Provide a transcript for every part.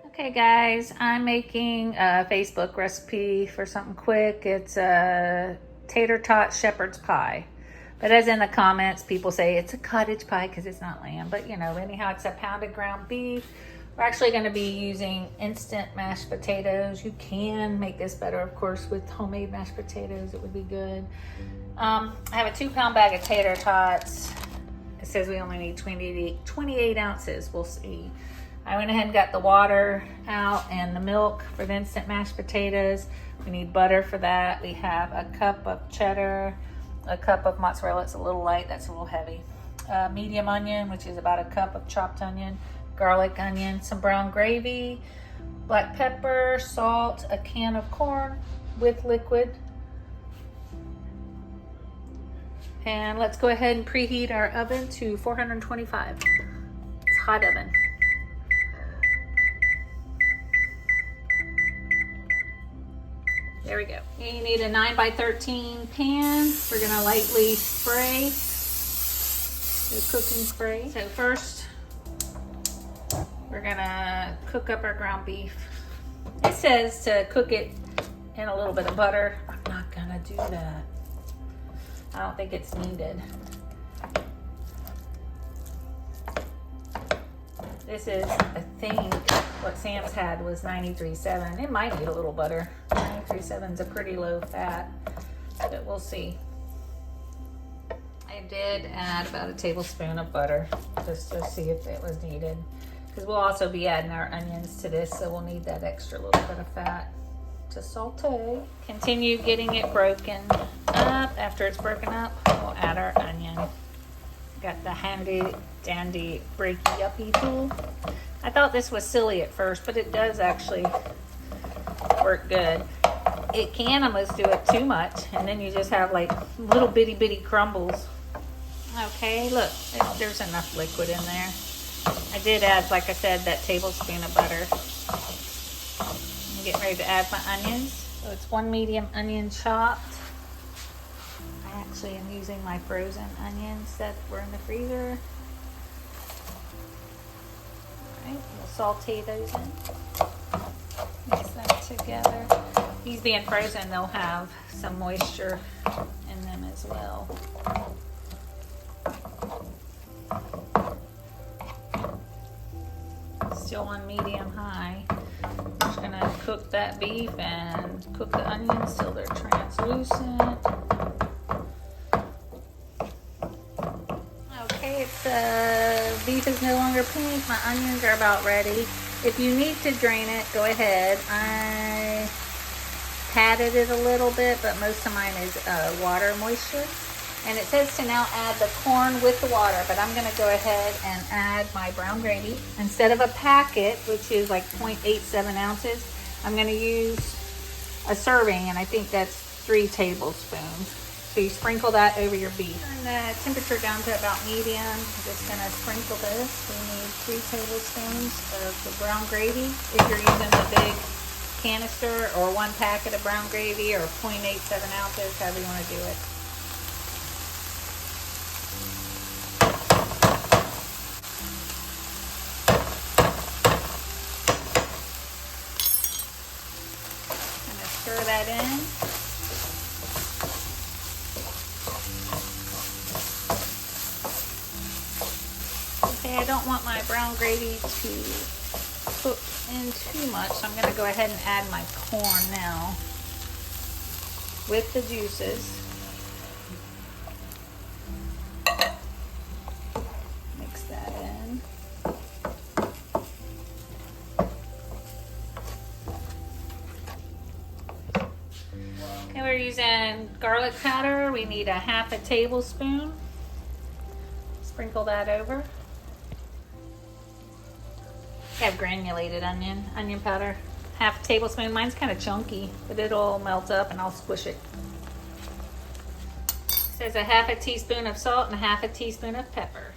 Okay guys, I'm making a Facebook recipe for something quick. It's a tater tot shepherd's pie. But as in the comments, people say it's a cottage pie because it's not lamb. But you know, anyhow, it's a pounded ground beef. We're actually going to be using instant mashed potatoes. You can make this better, of course, with homemade mashed potatoes. It would be good. I have a 2-pound bag of tater tots. It says we only need 28 ounces. We'll see. I went ahead and got the water out and the milk for the instant mashed potatoes. We need butter for that. We have a cup of cheddar, a cup of mozzarella. It's a little light, that's a little heavy. Medium onion, which is about a cup of chopped onion, garlic, onion, some brown gravy, black pepper, salt, a can of corn with liquid. And let's go ahead and preheat our oven to 425. It's a hot oven. There we go. You need a 9x13 pan. We're gonna lightly spray the cooking spray. So first, we're gonna cook up our ground beef. It says to cook it in a little bit of butter. I'm not gonna do that. I don't think it's needed. This is, I think, what Sam's had was 93.7. It might need a little butter. 93.7 is a pretty low fat, but we'll see. I did add about a tablespoon of butter just to see if it was needed, because we'll also be adding our onions to this, so we'll need that extra little bit of fat to saute. Continue getting it broken up. After it's broken up, we'll add our onion. Got the handy dandy breaky uppy tool. I thought this was silly at first, but it does actually work good. It can almost do it too much, and then you just have like little bitty crumbles. Okay, look, there's enough liquid in there. I did add, like I said, that tablespoon of butter. I'm getting ready to add my onions. So it's 1 medium onion chopped. I actually am using my frozen onions that were in the freezer. Alright, we'll saute those in. Mix them together. These being frozen, they'll have some moisture in them as well. Still on medium high. I'm just gonna cook that beef and cook the onions till they're translucent. Okay, beef is no longer pink. My onions are about ready. If you need to drain it, go ahead. I patted it a little bit, but most of mine is water moisture. And it says to now add the corn with the water, but I'm gonna go ahead and add my brown gravy. Instead of a packet, which is like 0.87 ounces, I'm gonna use a serving, and I think that's 3 tablespoons. So you sprinkle that over your beef. Turn the temperature down to about medium. I'm just gonna sprinkle this. We need 3 tablespoons of the brown gravy. If you're using the big canister or 1 packet of brown gravy or 0.87 ounces, however you wanna do it. Stir that in. Okay, I don't want my brown gravy to cook in too much, so I'm going to go ahead and add my corn now with the juices. Mix that in. Okay, we're using garlic powder. We need a 1/2 tablespoon. Sprinkle that over. I have granulated onion powder. 1/2 tablespoon. Mine's kind of chunky, but it'll melt up and I'll squish it. It says a 1/2 teaspoon of salt and a 1/2 teaspoon of pepper.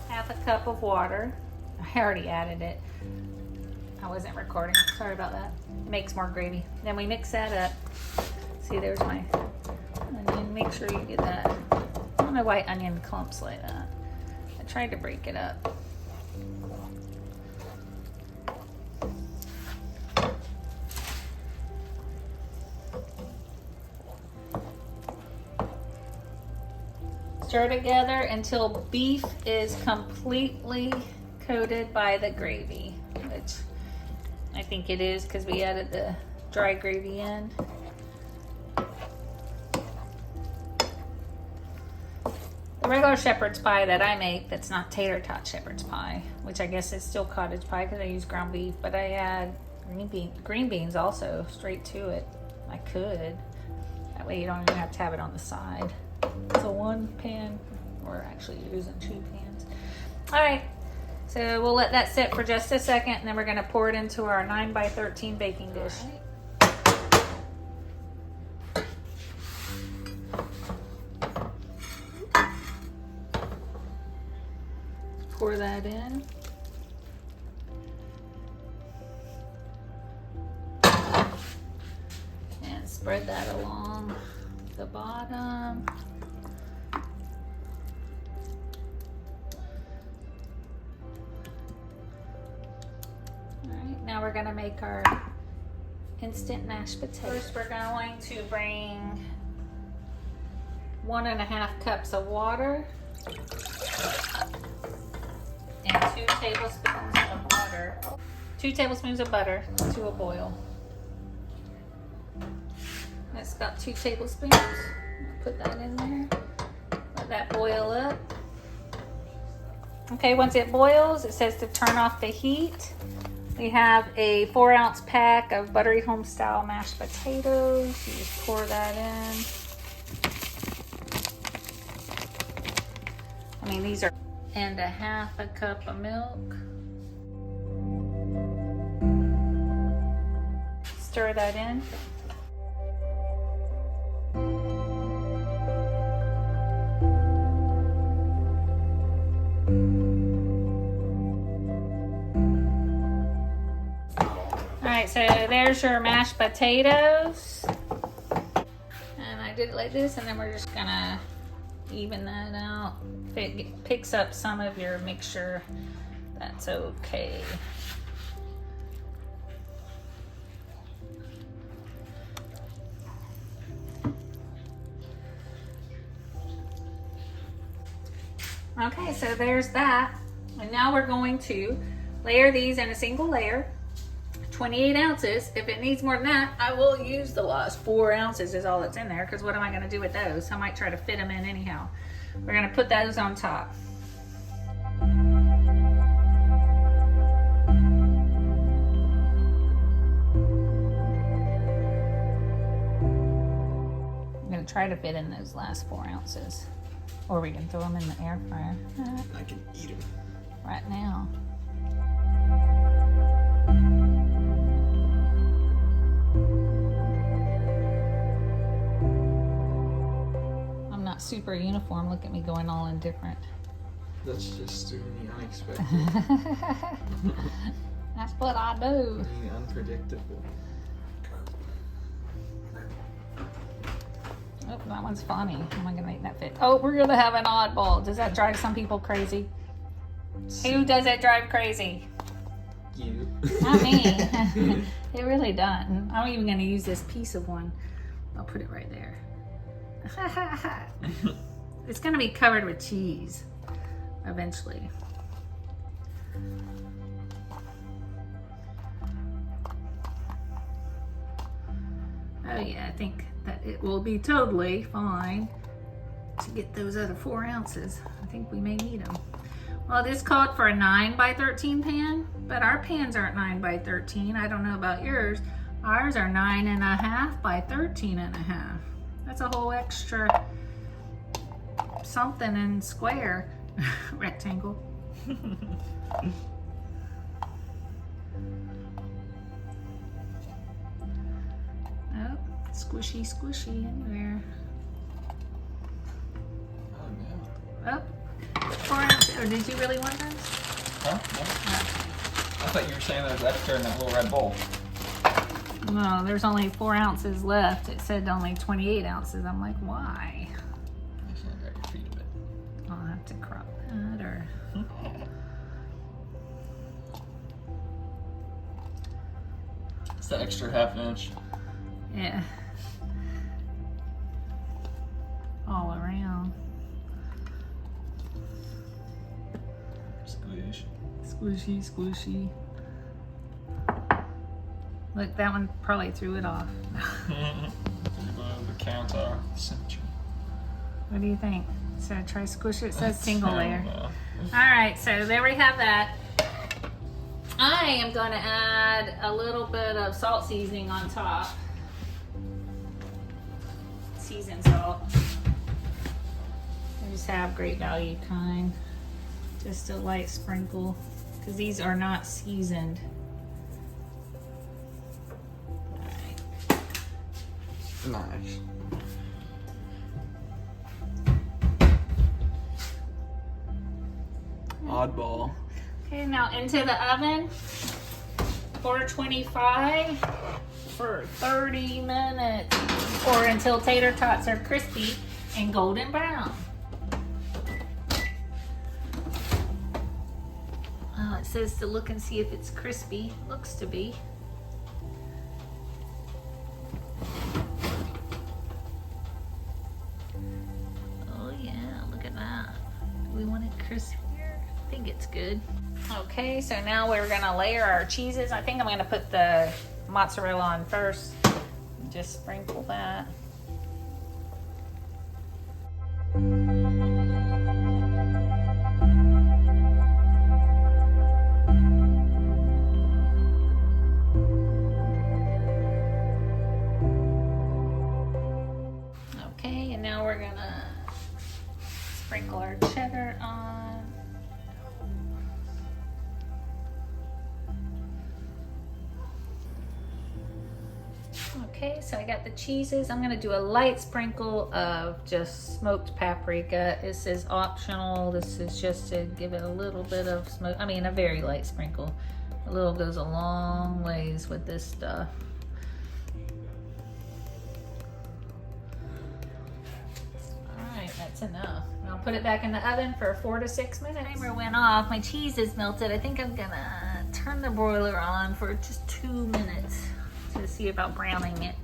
1/2 cup of water. I already added it. I wasn't recording. Sorry about that. It makes more gravy. Then we mix that up. See, there's my onion. Make sure you get that my white onion clumps like that. I tried to break it up. Stir together until beef is completely coated by the gravy, which I think it is because we added the dry gravy in. The regular shepherd's pie that I make, that's not tater tot shepherd's pie, which I guess is still cottage pie because I use ground beef, but I add green beans also straight to it. I could. That way you don't even have to have it on the side. So one pan, or actually you're using 2 pans. All right, so we'll let that sit for just a second, and then we're gonna pour it into our 9x13 baking dish. Pour that in. And spread that along the bottom. Alright, now we're going to make our instant mashed potatoes. First, we're going to bring 1.5 cups of water and 2 tablespoons of butter. 2 tablespoons of butter to a boil. That's about 2 tablespoons. Put that in there. Let that boil up. Okay, once it boils, it says to turn off the heat. We have a 4-ounce pack of buttery home style mashed potatoes. You just pour that in. I mean, these are, and 1/2 cup of milk. Stir that in. Alright, so there's your mashed potatoes. And I did it like this, and then we're just gonna even that out. If it picks up some of your mixture, that's okay. Okay, so there's that. And now we're going to layer these in a single layer. 28 ounces. If it needs more than that, I will use the last 4 ounces is all that's in there, because what am I going to do with those? I might try to fit them in anyhow. We're going to put those on top. I'm going to try to fit in those last 4 ounces. Or we can throw them in the air fryer. I can eat them. Right now. I'm not super uniform. Look at me going all in different. That's just really unexpected. That's what I do. Being unpredictable. Oh, that one's funny. How am I gonna make that fit? Oh, we're gonna have an oddball. Does that drive some people crazy? Who does it drive crazy? You. Not me. It really doesn't. I'm even gonna use this piece of one. I'll put it right there. It's gonna be covered with cheese eventually. Oh yeah, I think that it will be totally fine to get those other 4 ounces. I think we may need them. Well, this called for a 9x13 pan, but our pans aren't 9x13. I don't know about yours. Ours are 9.5 by 13.5. That's a whole extra something in square rectangle. Oh, squishy, squishy in there. Oh no. Oh, 4 ounces. Oh, did you really want those? Huh? No. I thought you were saying there was extra in that little red bowl. No, there's only 4 ounces left. It said only 28 ounces. I'm like, why? I should have got your feet a bit. to crop that or? It's the extra ½ inch. Yeah. All around. Squish. Squishy, squishy. Look, that one probably threw it off. The counter. What do you think? So try squish it. It says single layer. Know. All right, so there we have that. I am going to add a little bit of salt seasoning on top. Seasoned salt. I just have Great Value kind. Just a light sprinkle, because these are not seasoned. All right. Nice. Oddball. Okay, now into the oven, 425 for 30 minutes, or until tater tots are crispy and golden brown. Oh, it says to look and see if it's crispy. Looks to be. Oh yeah, look at that. Do we want it crispier? I think it's good. Okay, so now we're gonna layer our cheeses. I think I'm gonna put the mozzarella on first. Just sprinkle that. Okay, and now we're gonna sprinkle our cheddar on. Okay, so I got the cheeses. I'm gonna do a light sprinkle of just smoked paprika. This is optional. This is just to give it a little bit of smoke. I mean, a very light sprinkle. A little goes a long ways with this stuff. All right, that's enough. And I'll put it back in the oven for 4 to 6 minutes. Timer went off. My cheese is melted. I think I'm gonna turn the broiler on for just 2 minutes to see about browning it.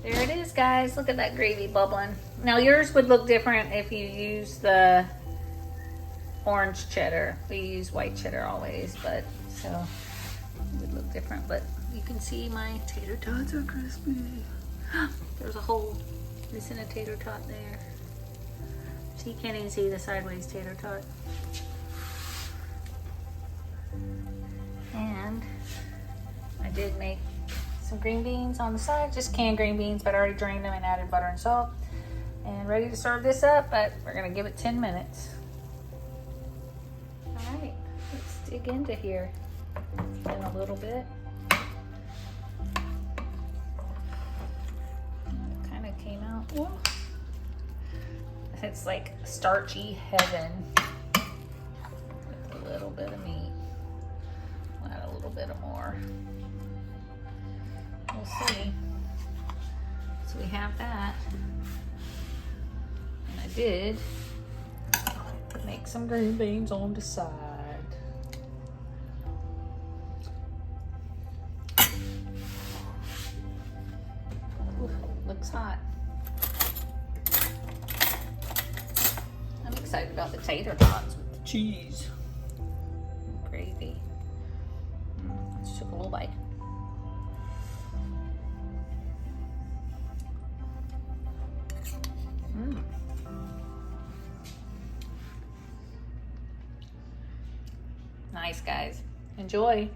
There it is, guys. Look at that gravy bubbling. Now yours would look different if you use the orange cheddar. We use white cheddar always, but so it would look different. But you can see my tater tots are crispy. There's a hole missing a tater tot there. So you can't even see the sideways tater tot. And I did make some green beans on the side, just canned green beans, but I already drained them and added butter and salt. And ready to serve this up, but we're gonna give it 10 minutes. All right, let's dig into here in a little bit. It kind of came out. Whoa. It's like starchy heaven with a little bit of meat. We'll add a little bit of more. We'll see. So we have that. And I did make some green beans on the side. Ooh, looks hot. I'm excited about the tater tots with the cheese. Gravy. Let's take a little bite. Nice, guys. Enjoy.